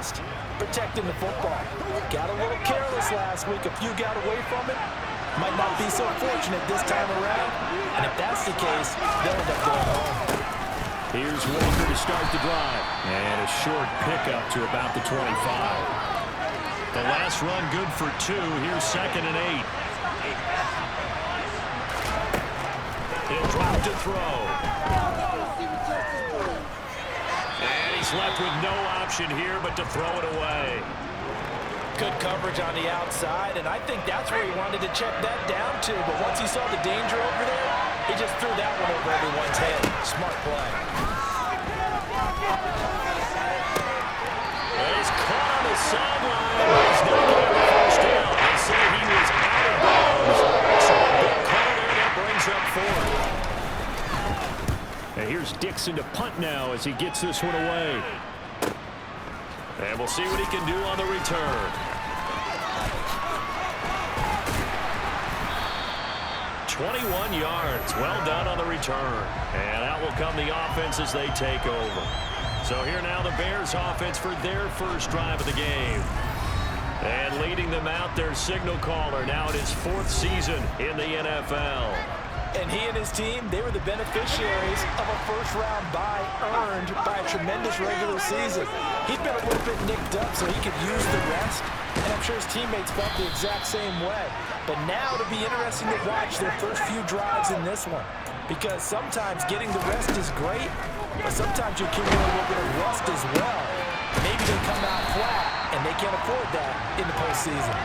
just protecting the football. Got a little careless last week. A few got away from it. Might not be so fortunate this time around. And if that's the case, they'll end up going home. Here's Walker to start the drive. And a short pickup to about the 25. The last run good for 2. Here's 2nd and 8. He'll drop to throw. And he's left with no option here but to throw it away. Good coverage on the outside, and I think that's where he wanted to check that down to. But once he saw the danger over there, he just threw that one over everyone's head. Smart play. And he's caught on the sideline. He's not getting the first down. They say he was out of bounds. So a big call there that brings up 4. And here's Dixon to punt now as he gets this one away. And we'll see what he can do on the return. 21 yards. Well done on the return. And out will come the offense as they take over. So here now the Bears offense for their first drive of the game. And leading them out, their signal caller, now in his 4th season in the NFL. And he and his team, they were the beneficiaries of a first-round bye earned by a tremendous regular season. He'd been a little bit nicked up so he could use the rest, and I'm sure his teammates felt the exact same way. But now it'll be interesting to watch their first few drives in this one, because sometimes getting the rest is great, but sometimes you accumulate a little bit of rust as well. Maybe they come out flat, and they can't afford that in the postseason.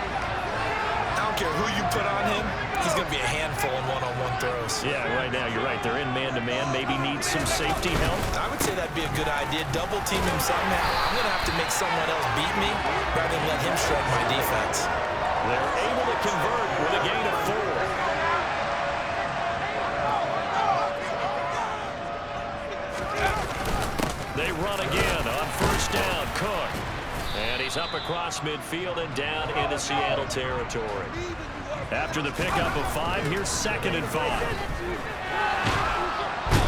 I don't care who you put on him, he's going to be a handful in one-on-one throws. Yeah, right now, you're right. They're in man-to-man. Maybe need some safety help. I would say that'd be a good idea. Double team him somehow. I'm going to have to make someone else beat me rather than let him shred my defense. They're able to convert with a gain of 4. They run again on first down. Cook. And he's up across midfield and down into Seattle territory. After the pickup of 5, here's 2nd and 5.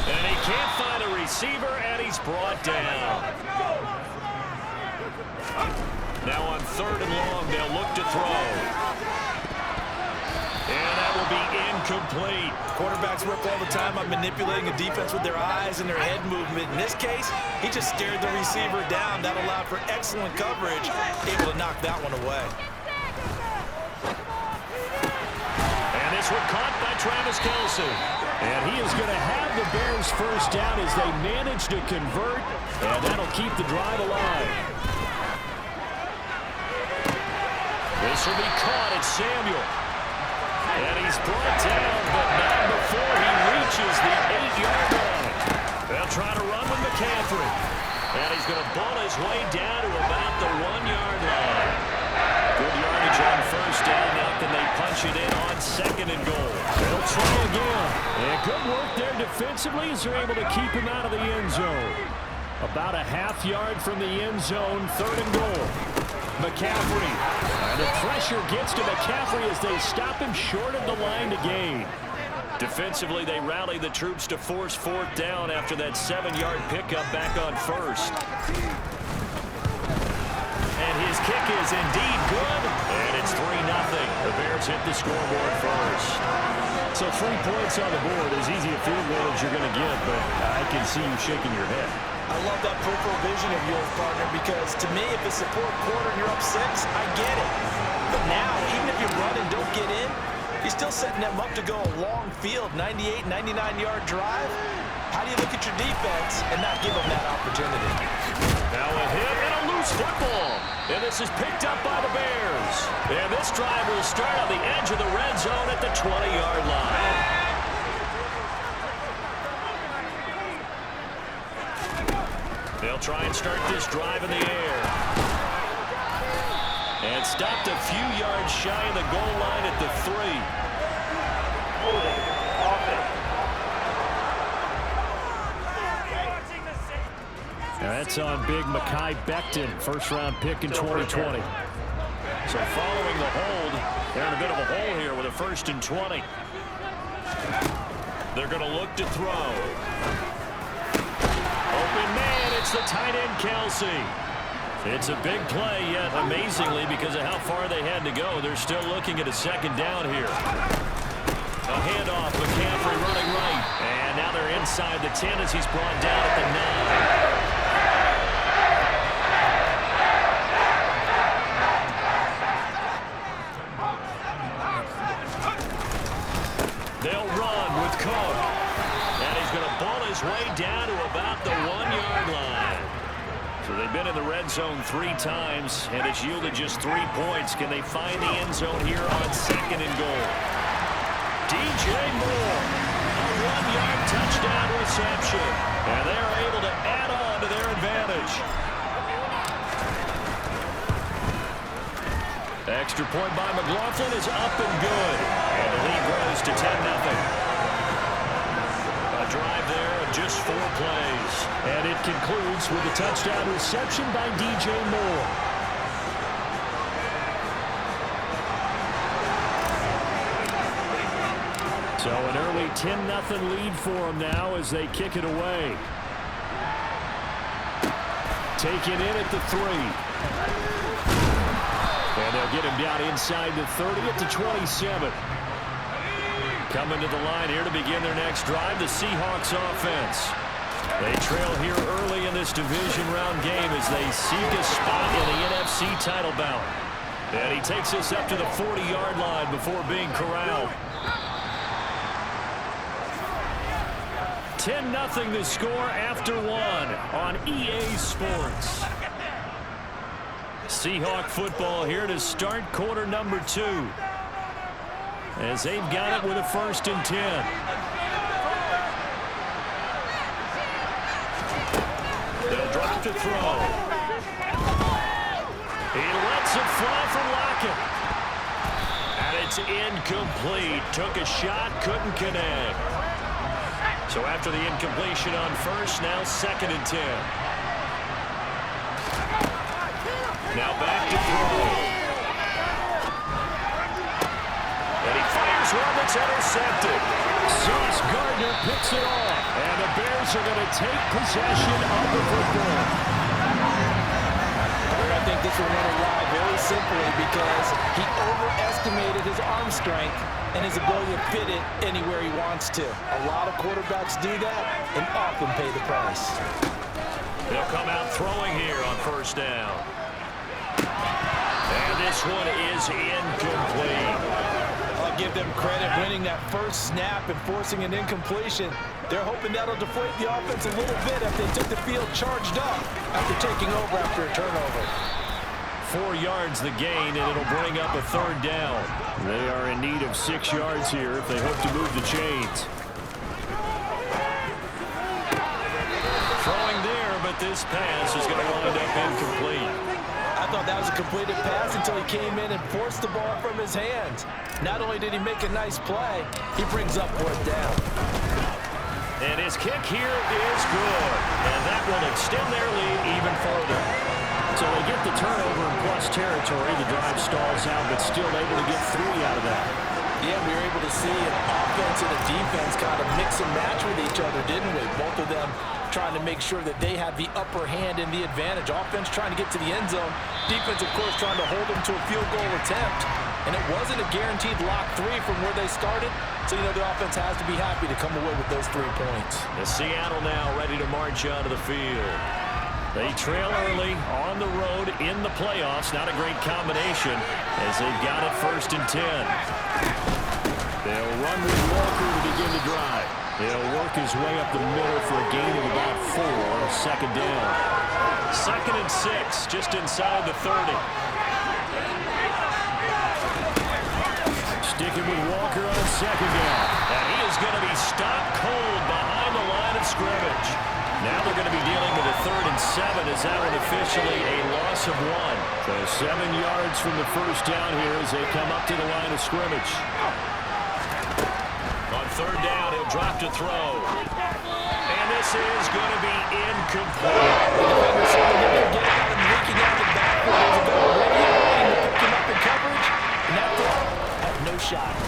And he can't find a receiver, and he's brought down. Now on 3rd and long, they'll look to throw. And that will be incomplete. Quarterbacks work all the time on manipulating a defense with their eyes and their head movement. In this case, he just stared the receiver down. That allowed for excellent coverage, able to knock that one away. And this one caught by Travis Kelce. And he is going to have the Bears first down as they manage to convert, and that'll keep the drive alive. This will be caught at Samuel. And he's brought down, but not before he reaches the 8-yard line. They'll try to run with McCaffrey. And he's going to ball his way down to about the 1-yard line. Good yardage on first down. Now can they punch it in on 2nd and goal? They'll try again. And good work there defensively as they're able to keep him out of the end zone. About a half-yard from the end zone, 3rd and goal. McCaffrey. And the pressure gets to McCaffrey as they stop him short of the line to gain. Defensively, they rally the troops to force 4th down after that 7-yard pickup back on first. And his kick is indeed good, and it's 3-0. The Bears hit the scoreboard first. So 3 points on the board, as easy a field goal as you're going to get, but I can see you shaking your head. I love that peripheral vision of yours, partner, because to me, if it's the 4th quarter and you're up 6, I get it. But now, even if you run and don't get in, you're still setting them up to go a long field, 98, 99-yard drive. How do you look at your defense and not give them that opportunity? Now a hit and a loose football. And this is picked up by the Bears. And this drive will start on the edge of the red zone at the 20-yard line. They'll try and start this drive in the air. And stopped a few yards shy of the goal line at the 3. Now that's on big Mekhi Becton, first-round pick in 2020. So following the hold, they're in a bit of a hole here with a 1st and 20. They're going to look to throw. Open man, it's the tight end Kelce. It's a big play, yet amazingly, because of how far they had to go, they're still looking at a second down here. A handoff, McCaffrey running right. And now they're inside the 10 as he's brought down at the 9. They'll run with Cook. And he's going to ball his way down to about the 1-yard line. So they've been in the red zone 3 times, and it's yielded just 3 points. Can they find the end zone here on 2nd and goal? DJ Moore, a 1-yard touchdown reception. And they're able to add on to their advantage. Extra point by McLaughlin is up and good. And the lead grows to 10-0. A drive there of just 4 plays. And it concludes with a touchdown reception by DJ Moore. So an early 10-0 lead for them now as they kick it away. Taken in at the 3. And they'll get him down inside the 30 at the 27. Coming to the line here to begin their next drive, the Seahawks offense. They trail here early in this division round game as they seek a spot in the NFC title bout. And he takes us up to the 40-yard line before being corralled. 10-0 the score after 1 on EA Sports. Seahawk football here to start quarter number 2. As they've got it with a 1st and 10. They'll drop to throw. He lets it fly for Lockett. And it's incomplete. Took a shot, couldn't connect. So after the incompletion on 1st, now 2nd and 10. Now back to throw. And he fires one that's intercepted. Sauce Gardner picks it off. And the Bears are going to take possession of the football. I think this will run a ride very simply because he overestimated his arm strength and his ability to fit it anywhere he wants to. A lot of quarterbacks do that and often pay the price. They'll come out throwing here on 1st down. And this one is incomplete. I'll give them credit winning that 1st snap and forcing an incompletion. They're hoping that'll deflate the offense a little bit if they took the field charged up after taking over after a turnover. 4 yards the gain, and it'll bring up a 3rd down. They are in need of 6 yards here if they hope to move the chains. Throwing there, but this pass is going to wind up incomplete. I thought that was a completed pass until he came in and forced the ball from his hands. Not only did he make a nice play, he brings up 4th down. And his kick here is good. And that will extend their lead even further. So they get the turnover in plus territory. The drive stalls out, but still able to get 3 out of that. Yeah, we were able to see an offense and a defense kind of mix and match with each other, didn't we? Both of them trying to make sure that they have the upper hand and the advantage. Offense trying to get to the end zone. Defense, of course, trying to hold them to a field goal attempt. And it wasn't a guaranteed lock 3 from where they started. So, you know, the offense has to be happy to come away with those 3 points. The Seattle now ready to march onto the field. They trail early on the road in the playoffs. Not a great combination as they've got it 1st and 10. They'll run with Walker to begin the drive. He'll work his way up the middle for a gain of about 4 on a 2nd down. 2nd and 6, just inside the 30. Sticking with Walker on 2nd down. And he is going to be stopped cold behind the line of scrimmage. Now they're going to be dealing with a 3rd and 7 as that one officially a loss of 1. So 7 yards from the 1st down here as they come up to the line of scrimmage. On 3rd down, he'll drop to throw. And this is going to be incomplete. The defenders saw him get out and leaking out the backfield. There's a better radio waiting to pick him up in coverage. And that throw had no shot.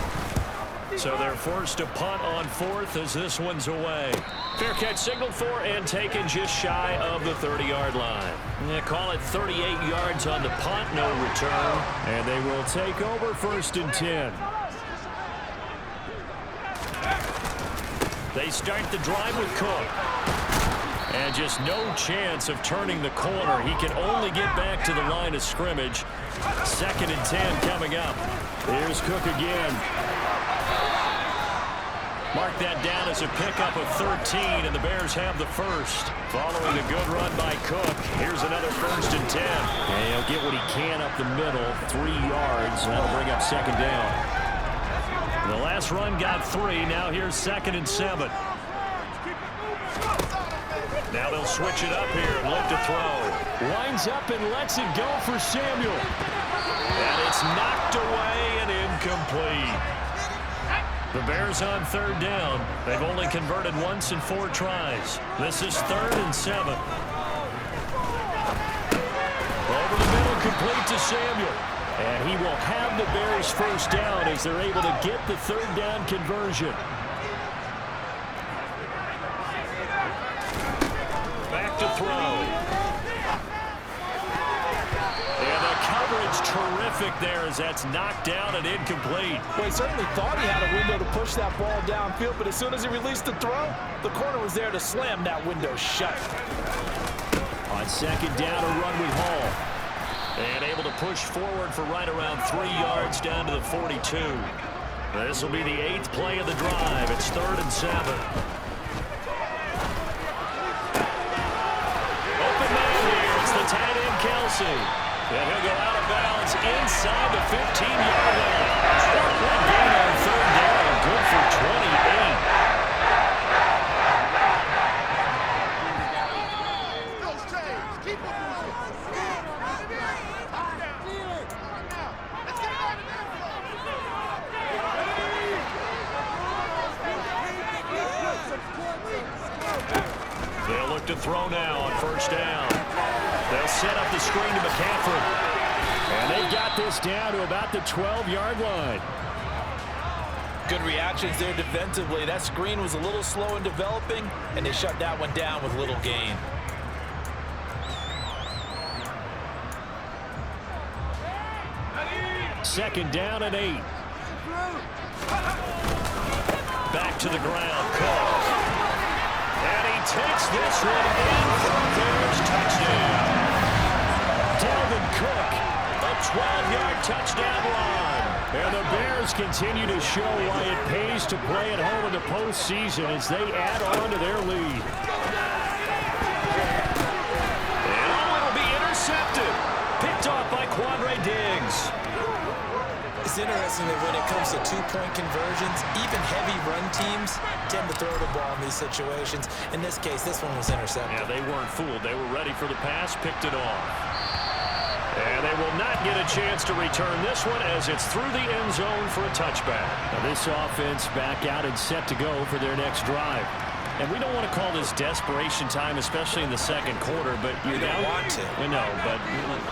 So their forced to punt on 4th as this one's away. Fair catch signaled for and taken just shy of the 30-yard line. Yeah, call it 38 yards on the punt, no return. And they will take over 1st and 10. They start the drive with Cook. And just no chance of turning the corner. He can only get back to the line of scrimmage. 2nd and 10 coming up. Here's Cook again. Mark that down as a pickup of 13, and the Bears have the first. Following a good run by Cook, here's another 1st and 10. And he'll get what he can up the middle, 3 yards. That'll bring up 2nd down. The last run got 3. Now here's 2nd and 7. Now they'll switch it up here and look to throw. Winds up and lets it go for Samuel. And it's knocked away and incomplete. The Bears on 3rd down. They've only converted once in 4 tries. This is 3rd and 7. Over the middle, complete to Samuel. And he will have the Bears first down as they're able to get the 3rd down conversion. Back to throw. And the coverage terrific there as that's knocked down and incomplete. Well, he certainly thought he had a window to push that ball downfield, but as soon as he released the throw, the corner was there to slam that window shut. On 2nd down, a run with Hall. And able to push forward for right around 3 yards down to the 42. This will be the 8th play of the drive. It's 3rd and 7. Open man here. It's the tight end, Kelsey. And he'll go out of bounds inside the 15-yard line. One gain on 3rd down. Good for 28. They'll look to throw now on 1st down. They'll set up the screen to McCaffrey. And they've got this down to about the 12-yard line. Good reactions there defensively. That screen was a little slow in developing, and they shut that one down with little gain. Second down and 8. Back to the ground. Cook. And he takes this one in for a Bears touchdown. Dalvin Cook, a 12-yard touchdown run. And the Bears continue to show why it pays to play at home in the postseason as they add on to their lead. And it'll be intercepted. Picked off by Quandre Diggs. It's interesting that when it comes to 2-point conversions, even heavy run teams tend to throw the ball in these situations. In this case, this one was intercepted. Yeah, they weren't fooled. They were ready for the pass, picked it off. And they will not get a chance to return this one as it's through the end zone for a touchback. Now this offense back out and set to go for their next drive. And we don't want to call this desperation time, especially in the 2nd quarter, but you're down. Want to. We know, but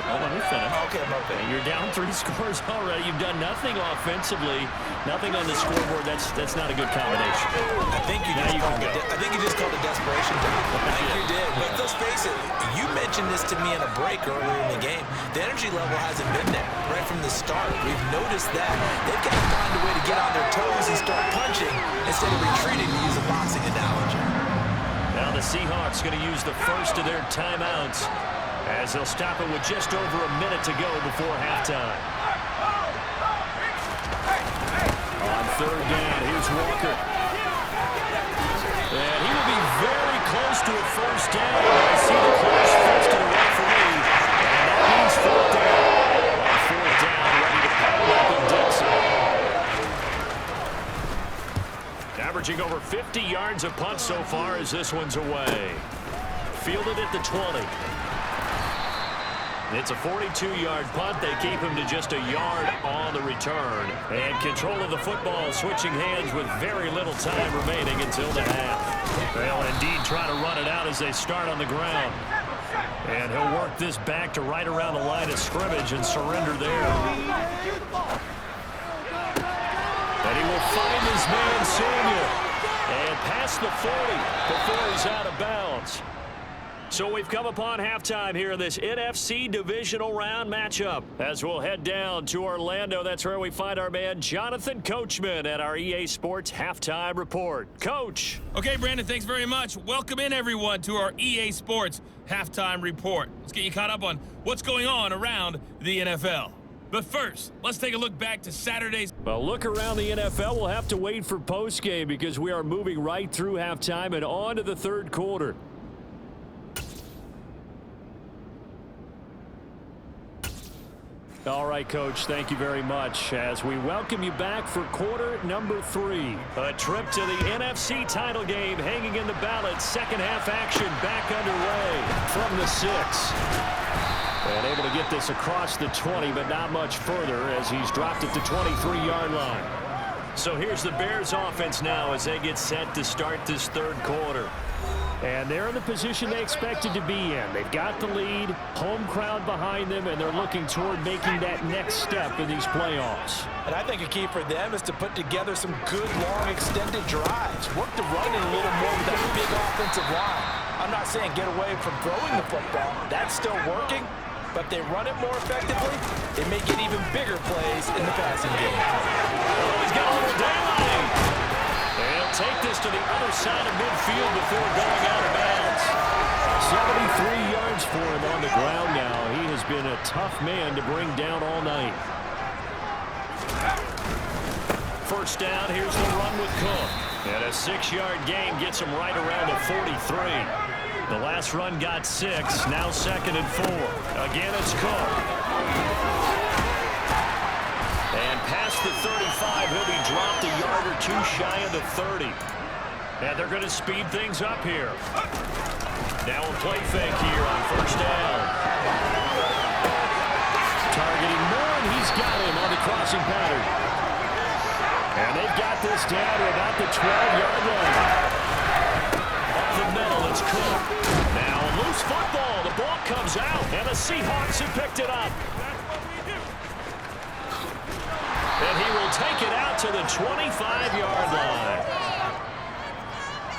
let me finish. Okay, I'm okay. You're down 3 scores already. You've done nothing offensively, nothing on the scoreboard. That's not a good combination. I think you just called it desperation time. I think you did. But let's face it, you mentioned this to me in a break earlier in the game. The energy level hasn't been there right from the start. We've noticed that. They've got to find a way to get on their toes and start punching instead of retreating, to use a boxing analogy. Now the Seahawks going to use the first of their timeouts as they'll stop it with just over a minute to go before halftime. On 3rd down, here's Walker. And he will be very close to a first down. I see the close fist to the referee. And that means 4th down. On 4th down, ready to pound up with Dixon. Averaging over 50 yards a punt so far as this one's away. Fielded at the 20. It's a 42-yard punt. They keep him to just a yard on the return. And control of the football switching hands with very little time remaining until the half. They'll indeed try to run it out as they start on the ground. And he'll work this back to right around the line of scrimmage and surrender there. And He will find his man Samuel. And past the 40 before he's out of bounds. So we've come upon halftime here in this NFC divisional round matchup. As we'll head down to Orlando, that's where we find our man Jonathan Coachman at our EA Sports Halftime Report. Coach. Okay, Brandon, thanks very much. Welcome in, everyone, to our EA Sports Halftime Report. Let's get you caught up on what's going on around the NFL. But first, let's take a look back to Saturday's. Well, look around the NFL. We'll have to wait for postgame because we are moving right through halftime and on to the third quarter. All right, Coach, thank you very much as we welcome you back for quarter number 3. A trip to the NFC title game hanging in the balance. Second half action back underway from the 6. And able to get this across the 20, but not much further as he's dropped it to 23-yard line. So here's the Bears offense now as they get set to start this third quarter. And they're in the position they expected to be in. They've got the lead, home crowd behind them, and they're looking toward making that next step in these playoffs. And I think a key for them is to put together some good, long, extended drives. Work the running a little more with that big offensive line. I'm not saying get away from throwing the football. That's still working. But if they run it more effectively, they may get even bigger plays in the passing game. Oh, he's got a little daylight. They'll take this to the other side of midfield before going out of bounds. 73 yards for him on the ground now. He has been a tough man to bring down all night. First down, here's the run with Cook. And a 6-yard gain gets him right around the 43. The last run got 6, now 2nd and 4. Again, it's Cook. And past the 35, he'll be dropped a yard or two shy of the 30. And they're going to speed things up here. Now a play fake here on first down. Targeting Moore, and he's got him on the crossing pattern. And they've got this down to about the 12-yard line. The middle, it's Cook. Now a loose football. The ball comes out, and the Seahawks have picked it up. And he will take it out to the 25-yard line.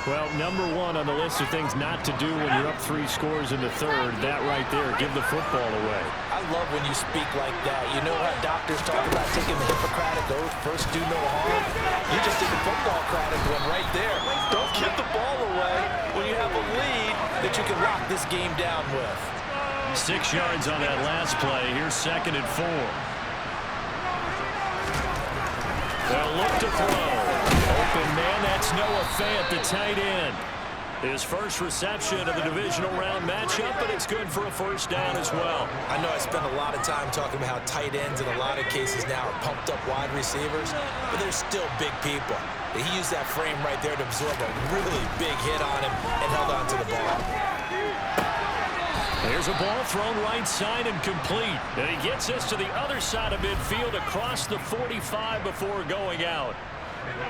Well, number 1 on the list of things not to do when you're up 3 scores in the third. That right there, give the football away. I love when you speak like that. You know how doctors talk about taking the Hippocratic Oath, first do no harm? You just did the football-cratic one right there. Don't give the ball away when you have a lead that you can lock this game down with. 6 yards on that last play. Here's 2nd and 4. They'll look to throw. Open man, that's Noah Fant, the tight end. His first reception of the divisional round matchup, but it's good for a first down as well. I know I spent a lot of time talking about how tight ends in a lot of cases now are pumped up wide receivers, but they're still big people. He used that frame right there to absorb a really big hit on him and held on to the ball. There's a ball thrown right side and complete. And he gets us to the other side of midfield across the 45 before going out.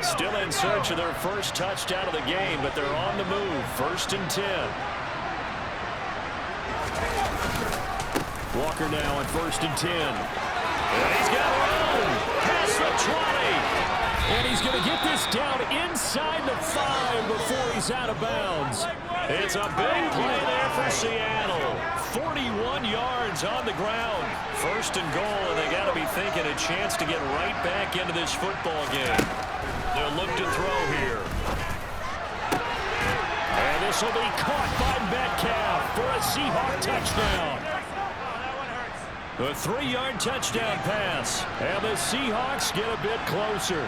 Still in search of their first touchdown of the game, but they're on the move. 1st and 10. Walker now on 1st and 10. And he's got room. Past the 20. And he's going to get this down inside the 5 before he's out of bounds. It's a big play there for Seattle. 41 yards on the ground. 1st and goal, and they got to be thinking a chance to get right back into this football game. They'll look to throw here. And this will be caught by Metcalf for a Seahawk touchdown. The 3-yard touchdown pass. And the Seahawks get a bit closer.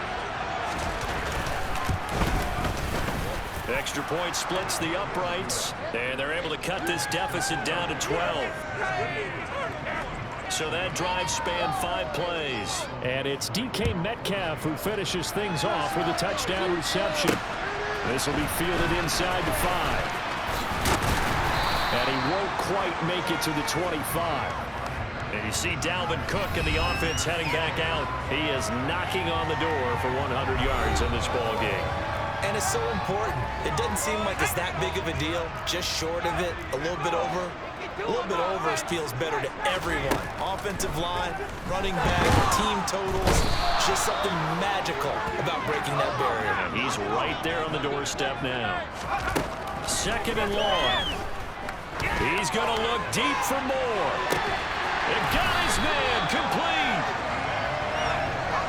Extra point splits the uprights. And they're able to cut this deficit down to 12. So that drive spanned 5 plays. And it's DK Metcalf who finishes things off with a touchdown reception. This will be fielded inside the 5. And he won't quite make it to the 25. And you see Dalvin Cook and the offense heading back out. He is knocking on the door for 100 yards in this ball game. And it's so important. It doesn't seem like it's that big of a deal. Just short of it, a little bit over. A little bit over feels better to everyone. Offensive line, running back, team totals, just something magical about breaking that barrier. And he's right there on the doorstep now. 2nd and long. He's going to look deep for more. And got his man complete.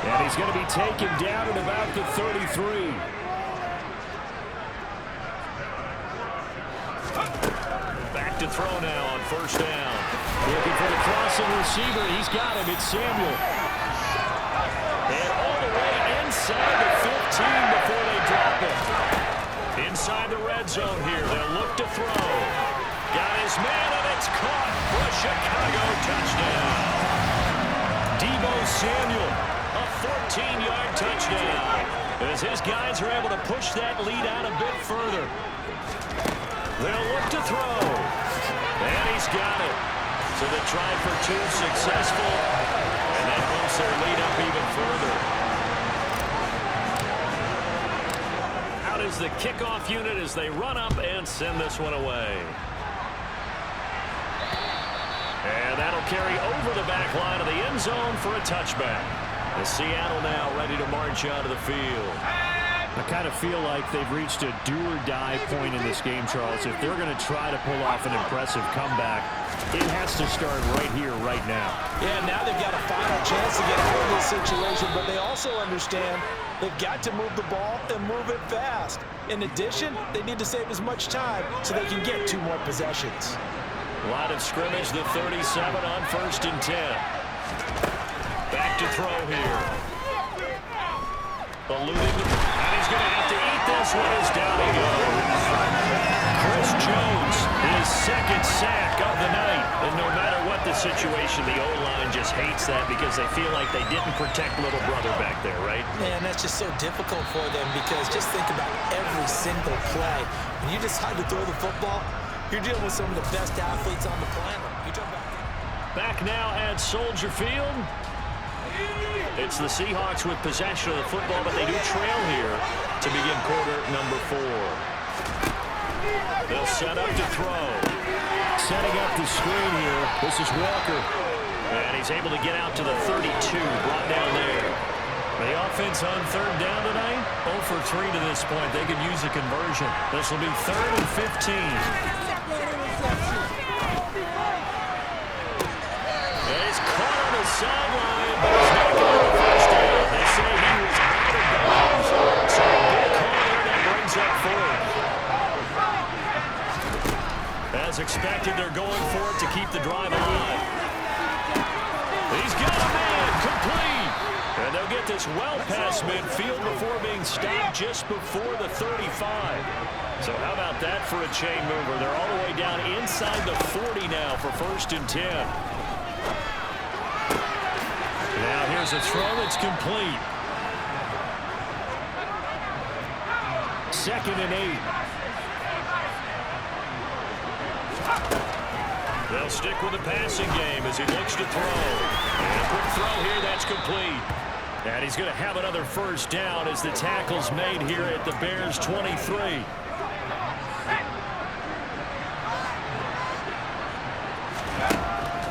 And he's going to be taken down at about the 33. Back to throw now on 1st down. Looking for the crossing receiver. He's got him. It's Samuel. And all the way inside the 15 before they drop it. Inside the red zone here. They'll look to throw. Got his man, and it's caught for a Chicago touchdown. Deebo Samuel, a 14-yard touchdown. As his guys are able to push that lead out a bit further. They'll look to throw. And he's got it. So they tried for 2, successful. And that moves their lead up even further. Out is the kickoff unit as they run up and send this one away. And that'll carry over the back line of the end zone for a touchback. As Seattle now ready to march out of the field. I kind of feel like they've reached a do-or-die point in this game, Charles. If they're going to try to pull off an impressive comeback, it has to start right here, right now. Yeah, now they've got a final chance to get out of this situation, but they also understand they've got to move the ball and move it fast. In addition, they need to save as much time so they can get 2 more possessions. Line of scrimmage, the 37 on 1st and 10. Back to throw here. Alluding to, and he's going to have to eat this one as down he goes. Chris Jones, his 2nd sack of the night. And no matter what the situation, the O-line just hates that because they feel like they didn't protect little brother back there, right? Man, that's just so difficult for them because just think about every single play. When you decide to throw the football, you're dealing with some of the best athletes on the planet. You talk about back now at Soldier Field. It's the Seahawks with possession of the football, but they do trail here to begin quarter number 4. They'll set up to throw. Setting up the screen here. This is Walker. And he's able to get out to the 32, brought down there. The offense on 3rd down tonight, 0 for 3 to this point. They could use a conversion. This will be 3rd and 15. He's caught on the sideline, but he's not going to the 1st down. They say he was out of bounds. So a big call there that brings up 4th. As expected, they're going for it to keep the drive alive. He's got a man complete. And they'll get this well past midfield before being stopped just before the 35. So how about that for a chain mover? They're all the way down inside the 40 now for 1st and 10. Now here's a throw that's complete. 2nd and 8. They'll stick with the passing game as he looks to throw. And a quick throw here, that's complete. And he's going to have another 1st down as the tackle's made here at the Bears' 23.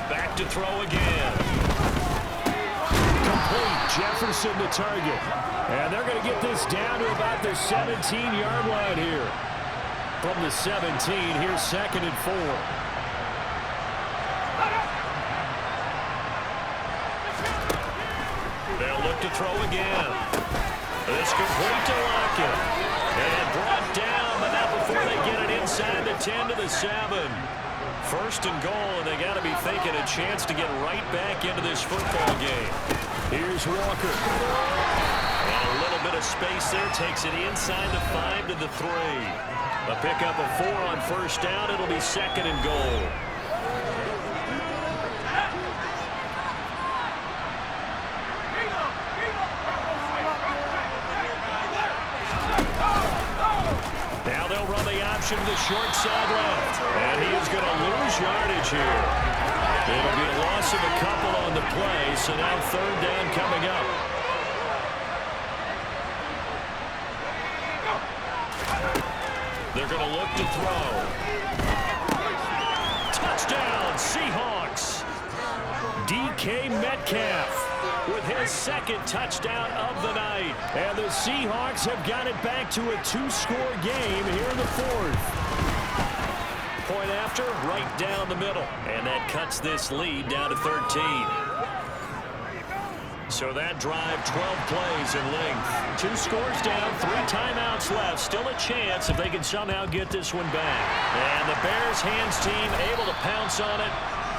Back to throw again. Complete. Jefferson to target. And they're going to get this down to about the 17-yard line here. From the 17, here's 2nd and 4. They'll look to throw again. It's complete to Lockett. And brought down, but not before they get it inside the 10 to the 7. 1st and goal, and they got to be thinking a chance to get right back into this football game. Here's Walker. And a little bit of space there takes it inside the 5 to the 3. A pickup of 4 on 1st down. It'll be 2nd and goal. Now they'll run the option to the short side left. And he is going to lose yardage here. It'll be a loss of a couple on the play, so now 3rd down coming up. They're going to look to throw. Touchdown! DK Metcalf with his second touchdown of the night. And the Seahawks have got it back to a 2-score game here in the fourth. Point after, right down the middle. And that cuts this lead down to 13. So that drive, 12 plays in length. 2 scores down, 3 timeouts left. Still a chance if they can somehow get this one back. And the Bears hands team able to pounce on it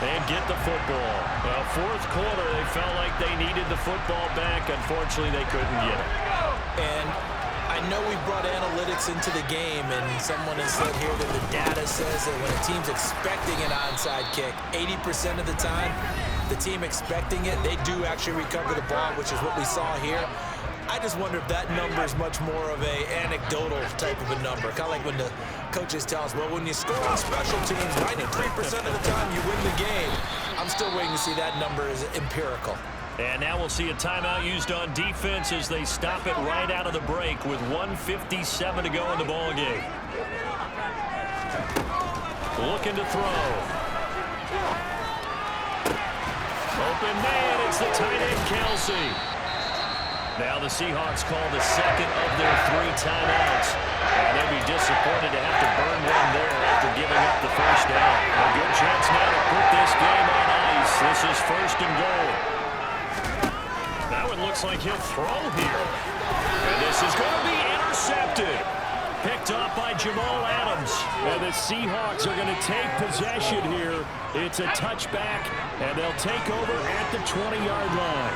and get the football. Well, fourth quarter, they felt like they needed the football back. Unfortunately, they couldn't get it. And I know we brought analytics into the game, and someone has said here that the data says that when a team's expecting an onside kick, 80% of the time, the team expecting it, they do actually recover the ball, which is what we saw here. I just wonder if that number is much more of a anecdotal type of a number. Kind of like when the coaches tell us, well, when you score on special teams, 93% of the time you win the game. I'm still waiting to see that number is empirical. And now we'll see a timeout used on defense as they stop it right out of the break with 1:57 to go in the ball game. Looking to throw. Open man, it's the tight end, Kelsey. Now the Seahawks call the second of their 3 timeouts. And they'll be disappointed to have to burn one there after giving up the first down. A good chance now to put this game on ice. This is 1st and goal. That one looks like he'll throw here. And this is going to be intercepted. Picked up by Jamal Adams. And the Seahawks are going to take possession here. It's a touchback, and they'll take over at the 20-yard line.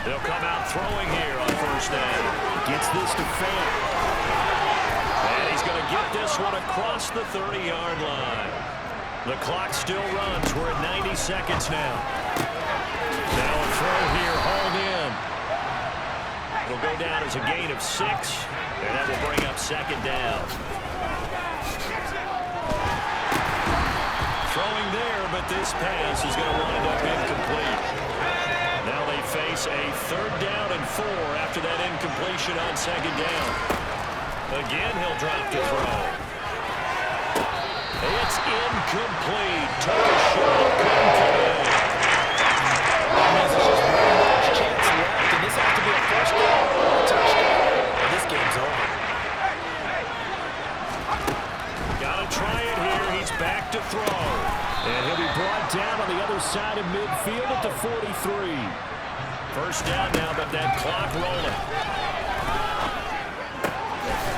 They'll come out throwing here on 1st down. Gets this to Fant. And he's going to get this one across the 30-yard line. The clock still runs. We're at 90 seconds now. Now a throw here, hauled in. It'll go down as a gain of 6, and that will bring up 2nd down. Throwing there, but this pass is going to wind up incomplete. Now they face a 3rd down and 4 after that incompletion on 2nd down. Again, he'll drop to throw. It's incomplete. Took a shot, couldn't get in. That means there's just one last chance left, and this has to be a 1st down or a touchdown. Well, this game's over. Gotta try it here. He's back to throw. And he'll be brought down on the other side of midfield at the 43. 1st down now, but that clock rolling.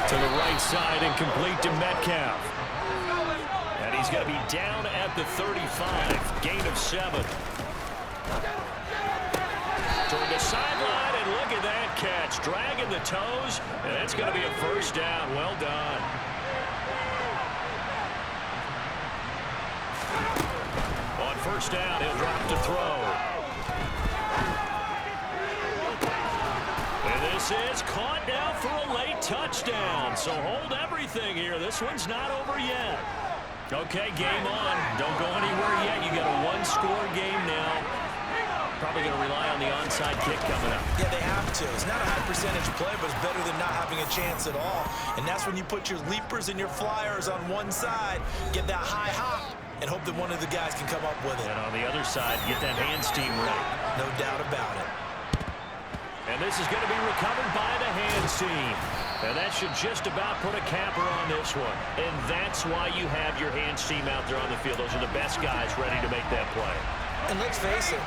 To the right side and complete to Metcalf. And he's going to be down at the 35. Gain of 7. Toward the sideline, and look at that catch. Dragging the toes, and it's going to be a 1st down. Well done. On 1st down, he'll drop to throw. And this is caught now for a late touchdown. So hold everything here. This one's not over yet. Okay, game on. Don't go anywhere yet. You got a 1-score game now. Probably going to rely on the onside kick coming up. Yeah, they have to. It's not a high percentage play, but it's better than not having a chance at all. And that's when you put your leapers and your flyers on one side, get that high hop, and hope that one of the guys can come up with it. And on the other side, get that hands team ready. No doubt about it. And this is going to be recovered by the hands team. And that should just about put a capper on this one. And that's why you have your hands team out there on the field. Those are the best guys ready to make that play. And let's face it,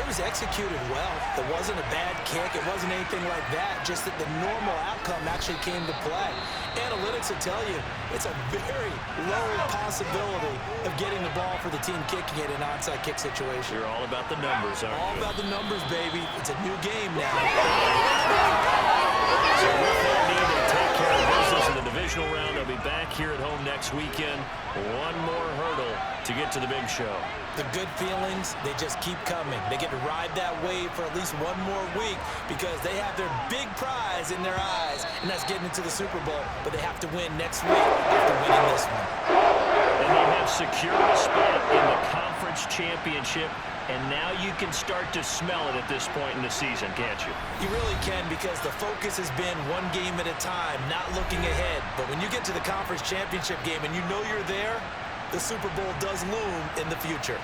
it was executed well. It wasn't a bad kick. It wasn't anything like that. Just that the normal outcome actually came to play. Analytics will tell you it's a very low possibility of getting the ball for the team kicking it in an onside kick situation. You're all about the numbers, aren't you? All about the numbers, baby. It's a new game now. So with that need to take care of business in the divisional round, they'll be back here at home next weekend. One more hurdle to get to the big show. The good feelings, they just keep coming. They get to ride that wave for at least one more week because they have their big prize in their eyes, and that's getting into the Super Bowl. But they have to win next week after winning this one. And they have secured a spot in the conference championship, and now you can start to smell it at this point in the season, can't you? You really can, because the focus has been one game at a time, not looking ahead. But when you get to the conference championship game and you know you're there, the Super Bowl does loom in the future.